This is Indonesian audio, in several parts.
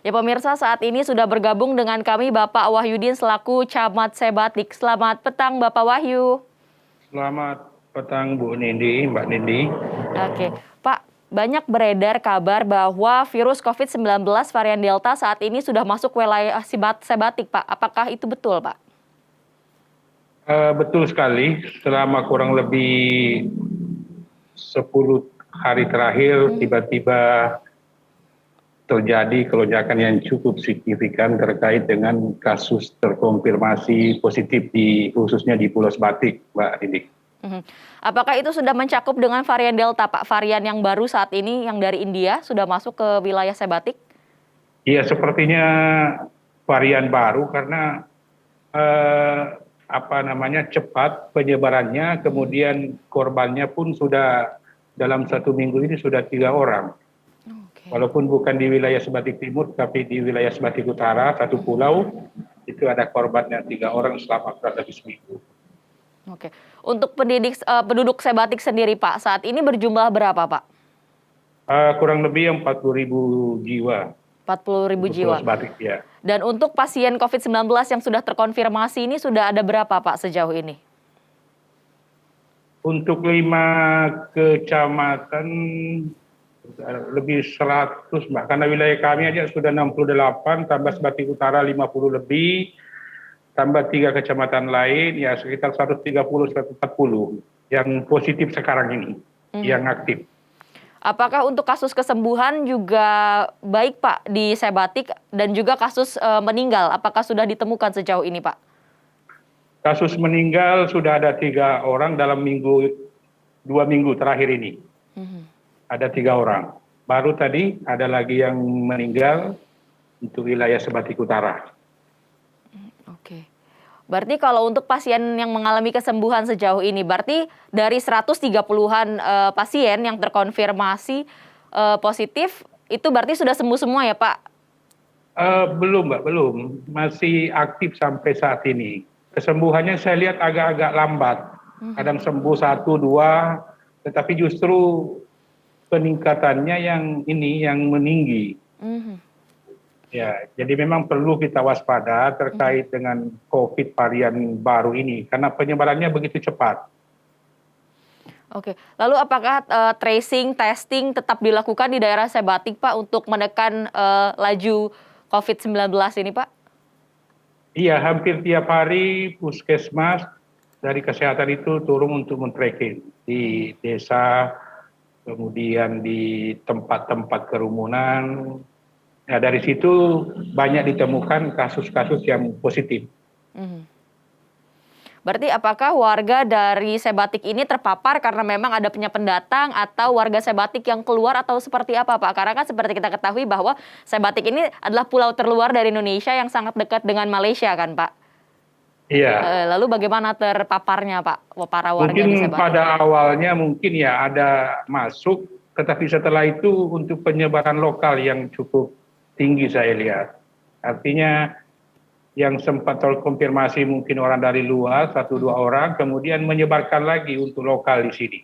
Ya pemirsa, saat ini sudah bergabung dengan kami Bapak Wahyudin selaku Camat Sebatik. Selamat petang Bapak Wahyu. Selamat petang Bu Nindi, Mbak Nindi. Oke, Pak, banyak beredar kabar bahwa virus COVID-19 varian Delta saat ini sudah masuk wilayah Sebatik, Pak. Apakah itu betul, Pak? Betul sekali, selama kurang lebih 10 hari terakhir tiba-tiba terjadi lonjakan yang cukup signifikan terkait dengan kasus terkonfirmasi positif khususnya di Pulau Sebatik, Mbak Nindi. Apakah itu sudah mencakup dengan varian Delta, Pak? Varian yang baru saat ini yang dari India sudah masuk ke wilayah Sebatik? Iya, sepertinya varian baru karena cepat penyebarannya, kemudian korbannya pun sudah dalam 1 minggu ini sudah 3 orang. Walaupun bukan di wilayah Sebatik Timur, tapi di wilayah Sebatik Utara, satu pulau, itu ada korbannya 3 orang selama kurang lebih seminggu. Oke, untuk penduduk Sebatik sendiri, Pak, saat ini berjumlah berapa, Pak? Kurang lebih 40.000 jiwa. 40.000 jiwa. Sebatik, ya. Dan untuk pasien COVID-19 yang sudah terkonfirmasi ini sudah ada berapa, Pak, sejauh ini? Untuk 5 kecamatan lebih 100, Mbak. Karena wilayah kami aja sudah 68, tambah Sebatik Utara 50 lebih, tambah 3 kecamatan lain, ya sekitar 130-140 yang positif sekarang ini, yang aktif. Apakah untuk kasus kesembuhan juga baik, Pak, di Sebatik dan juga kasus meninggal? Apakah sudah ditemukan sejauh ini, Pak? Kasus meninggal sudah ada 3 orang dalam 2 minggu terakhir ini. Ada 3 orang. Baru tadi ada lagi yang meninggal untuk wilayah Sebatik Utara. Oke. Berarti kalau untuk pasien yang mengalami kesembuhan sejauh ini, berarti dari 130-an pasien yang terkonfirmasi positif, itu berarti sudah sembuh semua ya, Pak? Belum, Mbak, belum. Masih aktif sampai saat ini. Kesembuhannya saya lihat agak-agak lambat. Kadang sembuh 1, 2, tetapi justru peningkatannya yang meninggi. Ya, jadi memang perlu kita waspada terkait dengan COVID varian baru ini karena penyebarannya begitu cepat. Oke, lalu apakah tracing, testing tetap dilakukan di daerah Sebatik, Pak, untuk menekan laju COVID-19 ini, Pak? Iya, hampir tiap hari puskesmas dari kesehatan itu turun untuk men-tracking di desa, kemudian di tempat-tempat kerumunan. Nah, dari situ banyak ditemukan kasus-kasus yang positif. Berarti apakah warga dari Sebatik ini terpapar karena memang ada pendatang atau warga Sebatik yang keluar atau seperti apa, Pak? Karena kan seperti kita ketahui bahwa Sebatik ini adalah pulau terluar dari Indonesia yang sangat dekat dengan Malaysia kan, Pak? Iya. Lalu bagaimana terpaparnya, Pak, para warga di Mungkin Sebatik? pada awalnya mungkin ya ada masuk, tetapi setelah itu untuk penyebaran lokal yang cukup tinggi saya lihat. Artinya yang sempat terkonfirmasi mungkin orang dari luar, 1-2 orang, kemudian menyebarkan lagi untuk lokal di sini.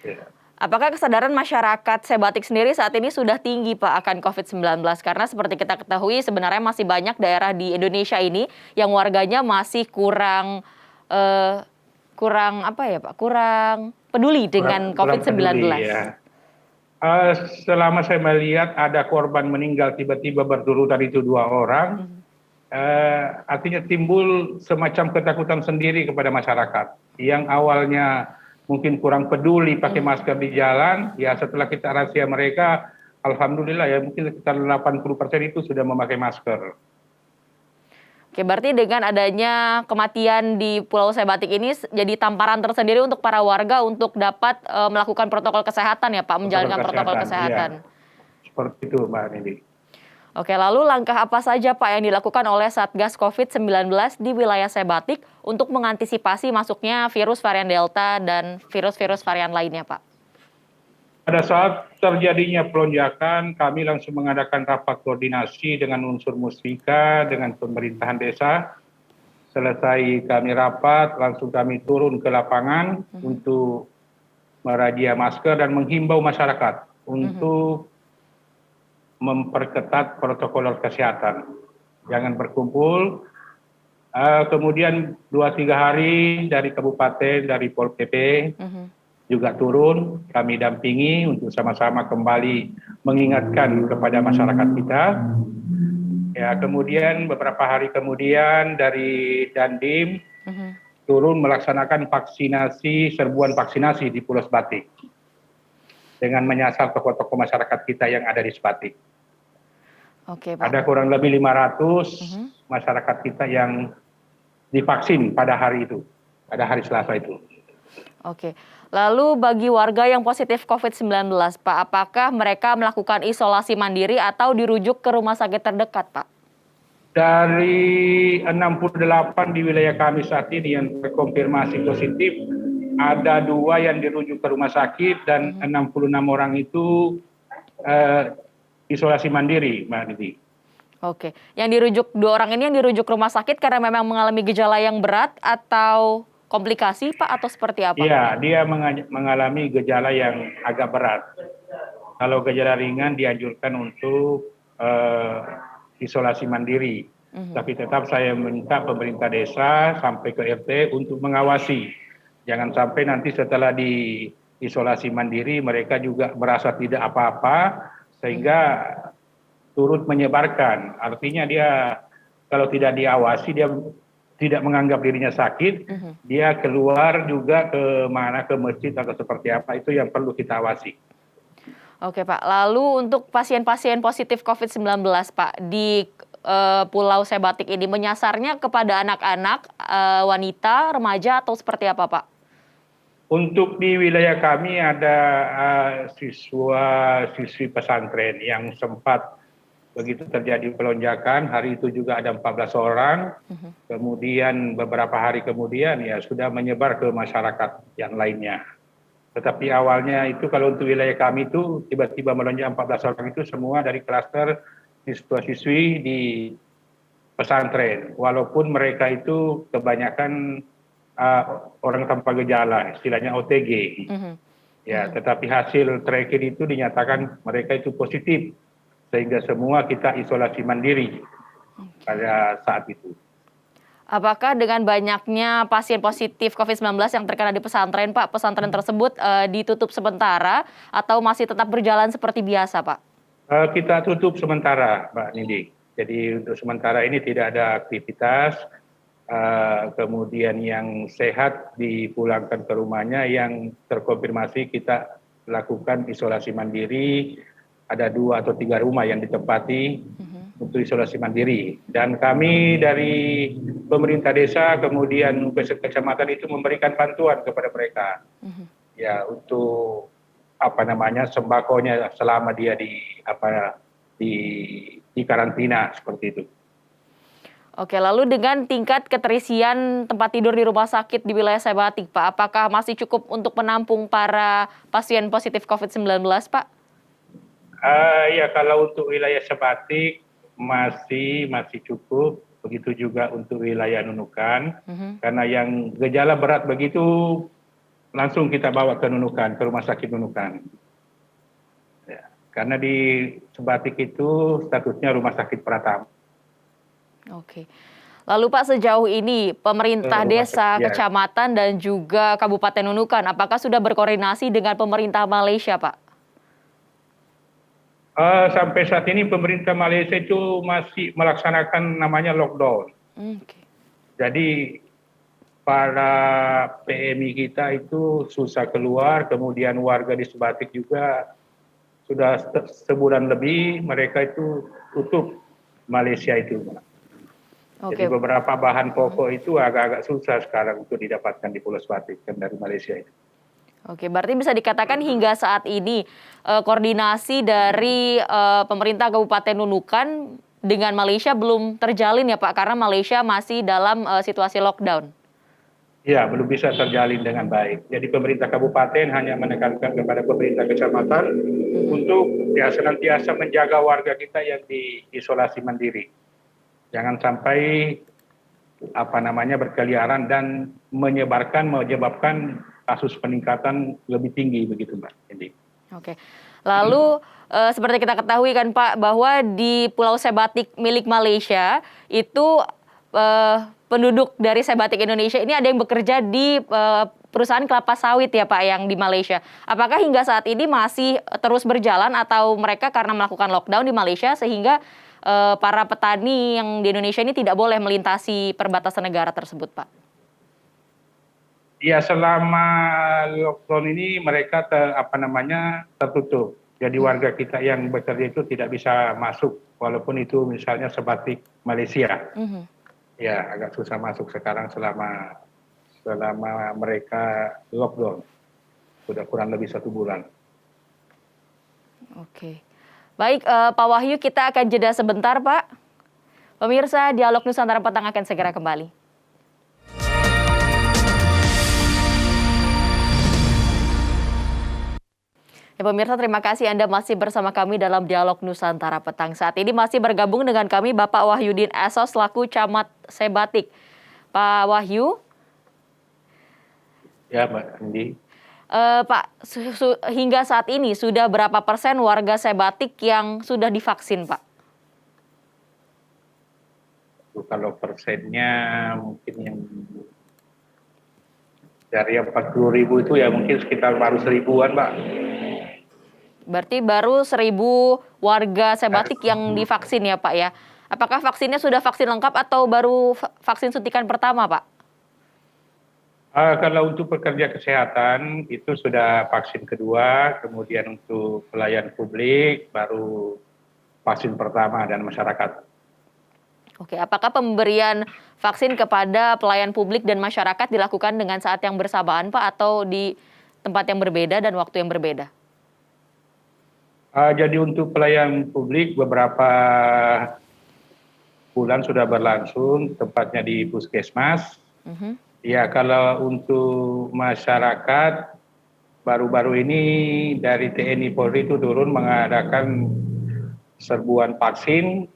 Ya. Apakah kesadaran masyarakat Sebatik sendiri saat ini sudah tinggi, Pak, akan COVID-19? Karena seperti kita ketahui sebenarnya masih banyak daerah di Indonesia ini yang warganya masih kurang peduli dengan COVID-19. Ya. Selama saya melihat ada korban meninggal tiba-tiba berurutan itu 2 orang, artinya timbul semacam ketakutan sendiri kepada masyarakat yang awalnya mungkin kurang peduli pakai masker di jalan, ya setelah kita razia mereka, alhamdulillah ya mungkin sekitar 80% itu sudah memakai masker. Oke, berarti dengan adanya kematian di Pulau Sebatik ini jadi tamparan tersendiri untuk para warga untuk dapat melakukan protokol kesehatan ya, Pak, menjalankan protokol kesehatan. Ya. Seperti itu, Mbak Nindi. Oke, lalu langkah apa saja, Pak, yang dilakukan oleh Satgas COVID-19 di wilayah Sebatik untuk mengantisipasi masuknya virus varian Delta dan virus-virus varian lainnya, Pak? Pada saat terjadinya pelonjakan, kami langsung mengadakan rapat koordinasi dengan unsur Musbika, dengan pemerintahan desa. Selesai kami rapat, langsung kami turun ke lapangan untuk merazia masker dan menghimbau masyarakat untuk memperketat protokol kesehatan. Jangan berkumpul. Kemudian 2-3 hari dari kabupaten, dari Pol PP juga turun, kami dampingi untuk sama-sama kembali mengingatkan kepada masyarakat kita. Ya, kemudian beberapa hari kemudian dari Dandim turun melaksanakan vaksinasi, serbuan vaksinasi di Pulau Sebatik dengan menyasar tokoh-tokoh masyarakat kita yang ada di Sebatik. Oke, Pak. Ada kurang lebih 500 masyarakat kita yang divaksin pada hari itu, pada hari Selasa itu. Oke. Lalu bagi warga yang positif COVID-19, Pak, apakah mereka melakukan isolasi mandiri atau dirujuk ke rumah sakit terdekat, Pak? Dari 68 di wilayah kami saat ini yang terkonfirmasi positif, ada 2 yang dirujuk ke rumah sakit dan 66 orang itu isolasi mandiri, Mbak Nidi. Oke, yang dirujuk 2 orang ini yang dirujuk rumah sakit karena memang mengalami gejala yang berat atau komplikasi, Pak, atau seperti apa? Iya, dia mengalami gejala yang agak berat. Kalau gejala ringan dianjurkan untuk isolasi mandiri. Tapi tetap saya minta pemerintah desa sampai ke RT untuk mengawasi. Jangan sampai nanti setelah di isolasi mandiri mereka juga merasa tidak apa-apa sehingga turut menyebarkan. Artinya dia kalau tidak diawasi, dia tidak menganggap dirinya sakit, dia keluar juga ke mana, ke masjid atau seperti apa, itu yang perlu kita awasi. Oke, Pak. Lalu untuk pasien-pasien positif COVID-19, Pak, di Pulau Sebatik ini menyasarnya kepada anak-anak, wanita, remaja, atau seperti apa, Pak? Untuk di wilayah kami ada siswa-siswi pesantren yang sempat begitu terjadi pelonjakan, hari itu juga ada 14 orang, kemudian beberapa hari kemudian ya sudah menyebar ke masyarakat yang lainnya. Tetapi awalnya itu kalau untuk wilayah kami itu tiba-tiba melonjak 14 orang itu semua dari klaster siswa-siswi di pesantren. Walaupun mereka itu kebanyakan orang tanpa gejala, istilahnya OTG. Ya, tetapi hasil tracking itu dinyatakan mereka itu positif. Sehingga semua kita isolasi mandiri pada saat itu. Apakah dengan banyaknya pasien positif COVID-19 yang terkena di pesantren, Pak, pesantren tersebut ditutup sementara atau masih tetap berjalan seperti biasa, Pak? Kita tutup sementara, Mbak Nindi. Jadi untuk sementara ini tidak ada aktivitas. Kemudian yang sehat dipulangkan ke rumahnya, yang terkonfirmasi kita lakukan isolasi mandiri. Ada 2 atau 3 rumah yang ditempati untuk isolasi mandiri. Dan kami dari pemerintah desa, kemudian kecamatan itu memberikan bantuan kepada mereka. Ya, untuk sembakonya selama dia di karantina seperti itu. Oke, lalu dengan tingkat keterisian tempat tidur di rumah sakit di wilayah Sebatik, Pak, apakah masih cukup untuk menampung para pasien positif COVID-19, Pak? Ya, kalau untuk wilayah Sebatik masih cukup, begitu juga untuk wilayah Nunukan, karena yang gejala berat begitu langsung kita bawa ke Nunukan, ke rumah sakit Nunukan. Ya, karena di Sebatik itu statusnya rumah sakit Pratama. Oke. Lalu Pak, sejauh ini pemerintah desa, kecamatan dan juga Kabupaten Nunukan, apakah sudah berkoordinasi dengan pemerintah Malaysia, Pak? Sampai saat ini pemerintah Malaysia itu masih melaksanakan namanya lockdown. Jadi para PMI kita itu susah keluar, kemudian warga di Sebatik juga sudah sebulan lebih mereka itu tutup Malaysia itu. Jadi beberapa bahan pokok itu agak-agak susah sekarang untuk didapatkan di Pulau Sebatik dan dari Malaysia itu. Oke, berarti bisa dikatakan hingga saat ini koordinasi dari pemerintah Kabupaten Nunukan dengan Malaysia belum terjalin ya, Pak, karena Malaysia masih dalam situasi lockdown. Ya, belum bisa terjalin dengan baik. Jadi pemerintah kabupaten hanya menekankan kepada pemerintah kecamatan untuk ya senantiasa menjaga warga kita yang diisolasi mandiri. Jangan sampai berkeliaran dan menyebabkan kasus peningkatan lebih tinggi begitu, Mbak. Oke. Lalu seperti kita ketahui kan Pak, bahwa di Pulau Sebatik milik Malaysia itu penduduk dari Sebatik Indonesia ini ada yang bekerja di perusahaan kelapa sawit ya Pak yang di Malaysia. Apakah hingga saat ini masih terus berjalan atau mereka karena melakukan lockdown di Malaysia sehingga para petani yang di Indonesia ini tidak boleh melintasi perbatasan negara tersebut Pak? Ya, selama lockdown ini mereka tertutup. Jadi warga kita yang bekerja itu tidak bisa masuk, walaupun itu misalnya sebatik Malaysia. Ya, agak susah masuk sekarang selama mereka lockdown. Sudah kurang lebih 1 bulan. Oke. Baik, Pak Wahyu, kita akan jeda sebentar, Pak. Pemirsa, Dialog Nusantara Petang akan segera kembali. Ya, pemirsa, terima kasih Anda masih bersama kami dalam Dialog Nusantara Petang. Saat ini masih bergabung dengan kami Bapak Wahyudin Esos selaku Camat Sebatik. Pak Wahyu. Ya, Mbak Andi. Pak, hingga saat ini sudah berapa persen warga Sebatik yang sudah divaksin, Pak? Kalau persennya mungkin yang dari 40.000 itu ya mungkin sekitar baru 1.000-an, Mbak. Berarti baru 1.000 warga Sebatik yang divaksin ya Pak ya. Apakah vaksinnya sudah vaksin lengkap atau baru vaksin suntikan pertama Pak? Kalau untuk pekerja kesehatan itu sudah vaksin kedua, kemudian untuk pelayan publik baru vaksin pertama dan masyarakat. Oke, apakah pemberian vaksin kepada pelayan publik dan masyarakat dilakukan dengan saat yang bersamaan Pak atau di tempat yang berbeda dan waktu yang berbeda? Jadi untuk pelayan publik beberapa bulan sudah berlangsung, tepatnya di puskesmas. Ya, kalau untuk masyarakat baru-baru ini dari TNI Polri itu turun mengadakan serbuan vaksin,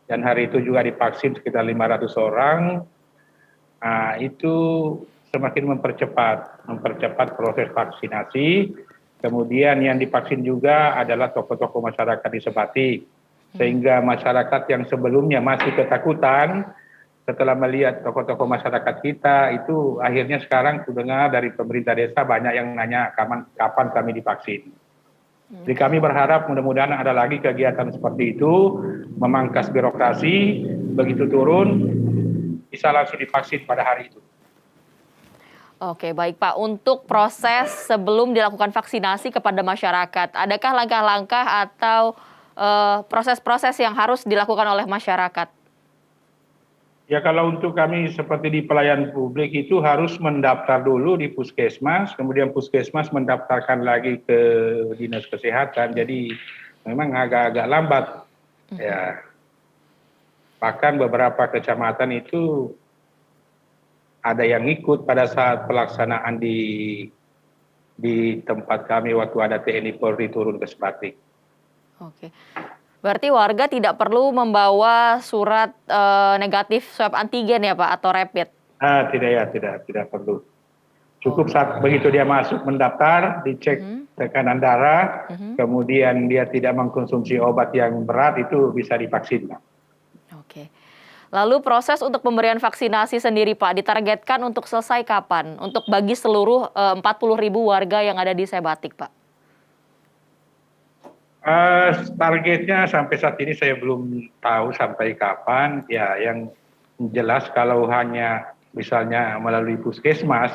dan hari itu juga divaksin sekitar 500 orang. Itu semakin mempercepat proses vaksinasi. Kemudian yang divaksin juga adalah tokoh-tokoh masyarakat di Sebatik. Sehingga masyarakat yang sebelumnya masih ketakutan, setelah melihat tokoh-tokoh masyarakat kita, itu akhirnya sekarang dengar dari pemerintah desa banyak yang nanya kapan kami divaksin. Jadi kami berharap mudah-mudahan ada lagi kegiatan seperti itu, memangkas birokrasi, begitu turun, bisa langsung divaksin pada hari itu. Oke, baik Pak. Untuk proses sebelum dilakukan vaksinasi kepada masyarakat, adakah langkah-langkah atau proses-proses yang harus dilakukan oleh masyarakat? Ya, kalau untuk kami seperti di pelayan publik itu harus mendaftar dulu di puskesmas, kemudian puskesmas mendaftarkan lagi ke dinas kesehatan. Jadi memang agak-agak lambat. Ya. Bahkan beberapa kecamatan itu ada yang ikut pada saat pelaksanaan di tempat kami waktu ada TNI Polri turun ke Sebatik. Oke. Berarti warga tidak perlu membawa surat negatif swab antigen ya Pak atau rapid? Tidak perlu. Cukup saat begitu dia masuk mendaftar, dicek tekanan darah, kemudian dia tidak mengkonsumsi obat yang berat, itu bisa divaksin. Oke. Lalu proses untuk pemberian vaksinasi sendiri Pak ditargetkan untuk selesai kapan? Untuk bagi seluruh 40.000 warga yang ada di Sebatik Pak? Targetnya sampai saat ini saya belum tahu sampai kapan. Ya, yang jelas kalau hanya misalnya melalui puskesmas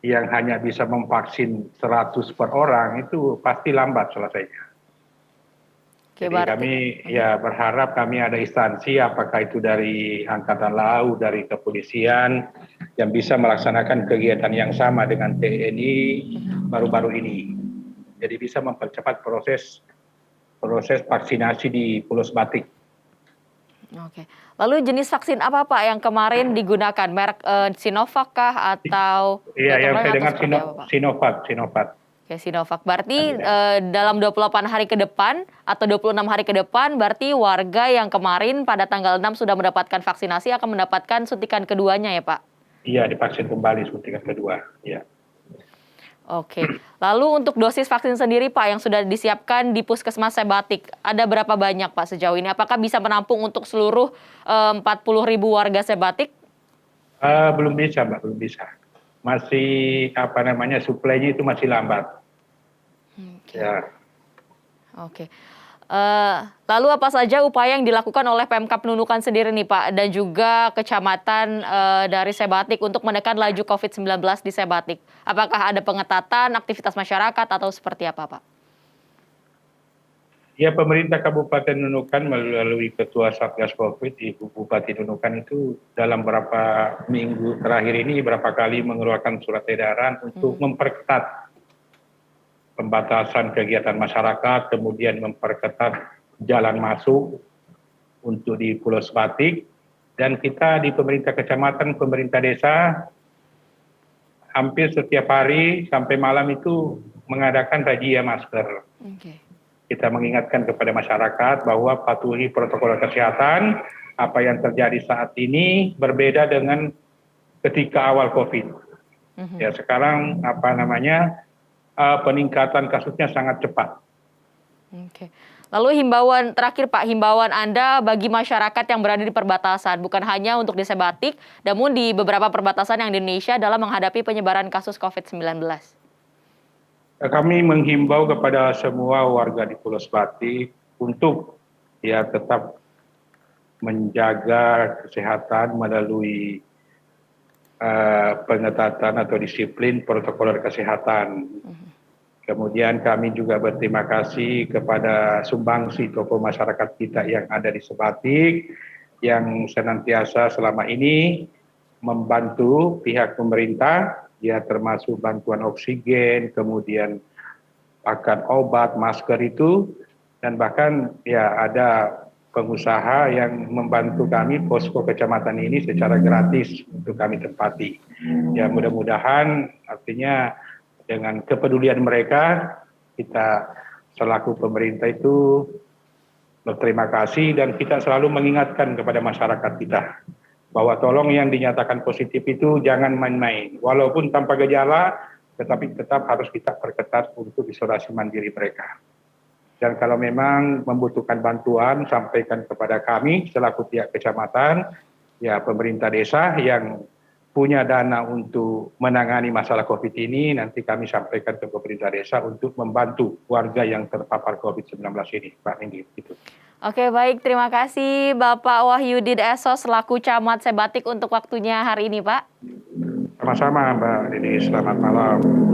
yang hanya bisa memvaksin 100 per orang itu pasti lambat selesainya. Jadi kami ya berharap kami ada instansi, apakah itu dari Angkatan Laut, dari kepolisian, yang bisa melaksanakan kegiatan yang sama dengan TNI baru-baru ini. Jadi bisa mempercepat proses vaksinasi di Pulau Sebatik. Oke. Lalu jenis vaksin apa Pak yang kemarin digunakan? Merek Sinovac kah atau? Iya, yang saya dengar Sinovac. Oke, Sinovac. Berarti dalam 28 hari ke depan atau 26 hari ke depan, berarti warga yang kemarin pada tanggal 6 sudah mendapatkan vaksinasi akan mendapatkan suntikan keduanya ya Pak? Iya, divaksin kembali suntikan kedua. Iya. Oke. Lalu untuk dosis vaksin sendiri Pak yang sudah disiapkan di Puskesmas Sebatik, ada berapa banyak Pak sejauh ini? Apakah bisa menampung untuk seluruh 40.000 warga Sebatik? Belum bisa Mbak, belum bisa. Masih apa namanya suplainya itu masih lambat. Oke. Ya. Oke. Lalu apa saja upaya yang dilakukan oleh Pemkab Nunukan sendiri nih Pak dan juga kecamatan dari Sebatik untuk menekan laju COVID-19 di Sebatik? Apakah ada pengetatan aktivitas masyarakat atau seperti apa Pak? Ya, pemerintah Kabupaten Nunukan melalui Ketua Satgas Covid di Bupati Nunukan itu dalam beberapa minggu terakhir ini berapa kali mengeluarkan surat edaran untuk memperketat pembatasan kegiatan masyarakat, kemudian memperketat jalan masuk untuk di Pulau Sebatik, dan kita di pemerintah kecamatan, pemerintah desa, hampir setiap hari sampai malam itu mengadakan razia masker. Oke. Kita mengingatkan kepada masyarakat bahwa patuhi protokol kesehatan, apa yang terjadi saat ini berbeda dengan ketika awal COVID. Ya, sekarang apa namanya, peningkatan kasusnya sangat cepat. Oke. Lalu himbauan terakhir Pak, himbauan Anda bagi masyarakat yang berada di perbatasan, bukan hanya untuk di Sebatik, namun di beberapa perbatasan yang di Indonesia dalam menghadapi penyebaran kasus COVID-19. Kami menghimbau kepada semua warga di Pulau Sebatik untuk ya tetap menjaga kesehatan melalui pengetatan atau disiplin protokol kesehatan. Kemudian kami juga berterima kasih kepada sumbangsi tokoh masyarakat kita yang ada di Sebatik, yang senantiasa selama ini membantu pihak pemerintah, ya termasuk bantuan oksigen, kemudian pakan obat, masker itu, dan bahkan ya ada pengusaha yang membantu kami posko kecamatan ini secara gratis untuk kami tempati. Ya mudah-mudahan artinya dengan kepedulian mereka, kita selaku pemerintah itu berterima kasih dan kita selalu mengingatkan kepada masyarakat kita bahwa tolong yang dinyatakan positif itu jangan main-main. Walaupun tanpa gejala, tetapi tetap harus kita perketat untuk isolasi mandiri mereka. Dan kalau memang membutuhkan bantuan, sampaikan kepada kami selaku pihak kecamatan, ya pemerintah desa yang punya dana untuk menangani masalah COVID ini, nanti kami sampaikan ke pemerintah desa untuk membantu warga yang terpapar COVID-19 ini, Pak Indi. Gitu. Oke, baik. Terima kasih Bapak Wahyudin Esos selaku Camat Sebatik untuk waktunya hari ini, Pak. Sama-sama, Mbak Dini. Selamat malam.